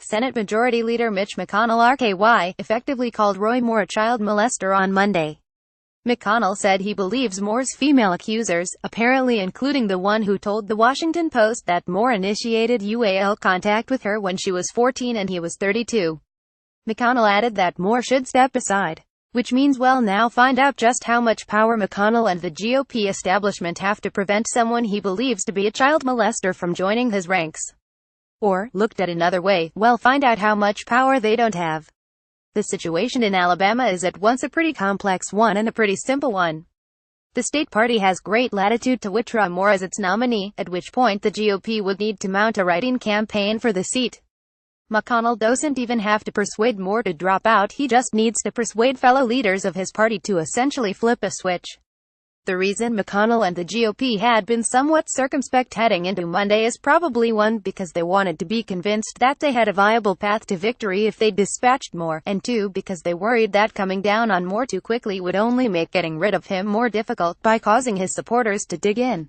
Senate Majority Leader Mitch McConnell RKY effectively called Roy Moore a child molester on Monday. McConnell said he believes Moore's female accusers, apparently including the one who told The Washington Post that Moore initiated UAL contact with her when she was 14 and he was 32. McConnell added that Moore should step aside. Which means we'll now find out just how much power McConnell and the GOP establishment have to prevent someone he believes to be a child molester from joining his ranks. Or, looked at another way, we'll find out how much power they don't have. The situation in Alabama is at once a pretty complex one and a pretty simple one. The state party has great latitude to withdraw Moore as its nominee, at which point the GOP would need to mount a write-in campaign for the seat. McConnell doesn't even have to persuade Moore to drop out, he just needs to persuade fellow leaders of his party to essentially flip a switch. The reason McConnell and the GOP had been somewhat circumspect heading into Monday is probably one, because they wanted to be convinced that they had a viable path to victory if they dispatched Moore, and two, because they worried that coming down on Moore too quickly would only make getting rid of him more difficult by causing his supporters to dig in.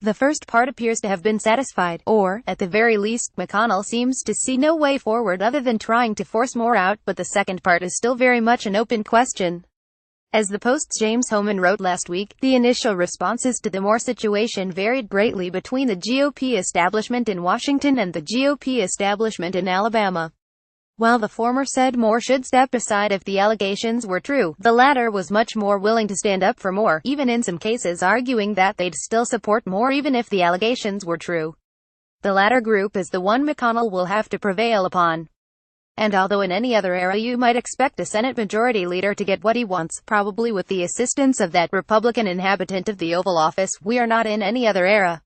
The first part appears to have been satisfied, or, at the very least, McConnell seems to see no way forward other than trying to force Moore out, but the second part is still very much an open question. As the Post's James Hohmann wrote last week, the initial responses to the Moore situation varied greatly between the GOP establishment in Washington and the GOP establishment in Alabama. While the former said Moore should step aside if the allegations were true, the latter was much more willing to stand up for Moore, even in some cases arguing that they'd still support Moore even if the allegations were true. The latter group is the one McConnell will have to prevail upon. And although in any other era you might expect a Senate Majority Leader to get what he wants, probably with the assistance of that Republican inhabitant of the Oval Office, we are not in any other era.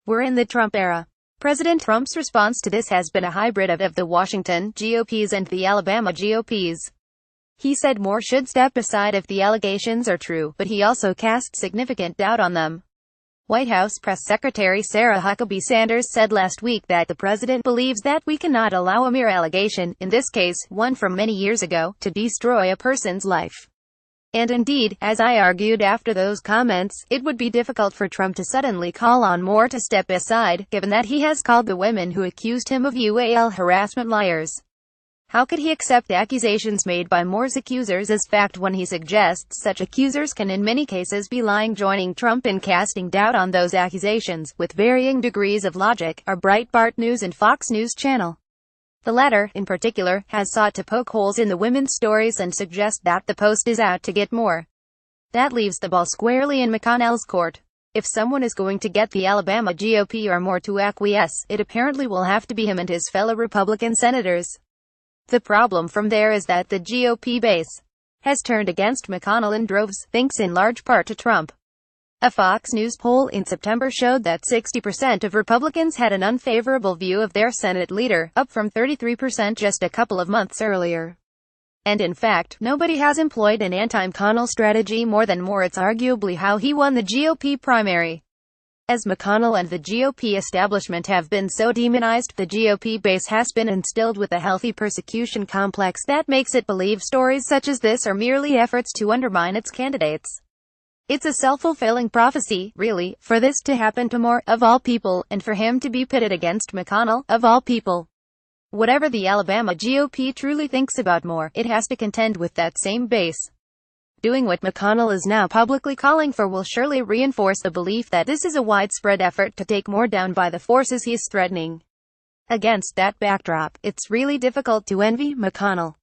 We're in the Trump era. President Trump's response to this has been a hybrid of the Washington GOPs and the Alabama GOPs. He said Moore should step aside if the allegations are true, but he also cast significant doubt on them. White House Press Secretary Sarah Huckabee Sanders said last week that the president believes that we cannot allow a mere allegation, in this case, one from many years ago, to destroy a person's life. And indeed, as I argued after those comments, it would be difficult for Trump to suddenly call on Moore to step aside, given that he has called the women who accused him of UAL harassment liars. How could he accept accusations made by Moore's accusers as fact when he suggests such accusers can in many cases be lying? Joining Trump in casting doubt on those accusations, with varying degrees of logic, are Breitbart News and Fox News Channel. The latter, in particular, has sought to poke holes in the women's stories and suggest that the Post is out to get Moore. That leaves the ball squarely in McConnell's court. If someone is going to get the Alabama GOP or Moore to acquiesce, it apparently will have to be him and his fellow Republican senators. The problem from there is that the GOP base has turned against McConnell in droves, thanks in large part to Trump. A Fox News poll in September showed that 60% of Republicans had an unfavorable view of their Senate leader, up from 33% just a couple of months earlier. And in fact, nobody has employed an anti-McConnell strategy more than Moore. It's arguably how he won the GOP primary. As McConnell and the GOP establishment have been so demonized, the GOP base has been instilled with a healthy persecution complex that makes it believe stories such as this are merely efforts to undermine its candidates. It's a self-fulfilling prophecy, really, for this to happen to Moore, of all people, and for him to be pitted against McConnell, of all people. Whatever the Alabama GOP truly thinks about Moore, it has to contend with that same base. Doing what McConnell is now publicly calling for will surely reinforce the belief that this is a widespread effort to take Moore down by the forces he is threatening. Against that backdrop, it's really difficult to envy McConnell.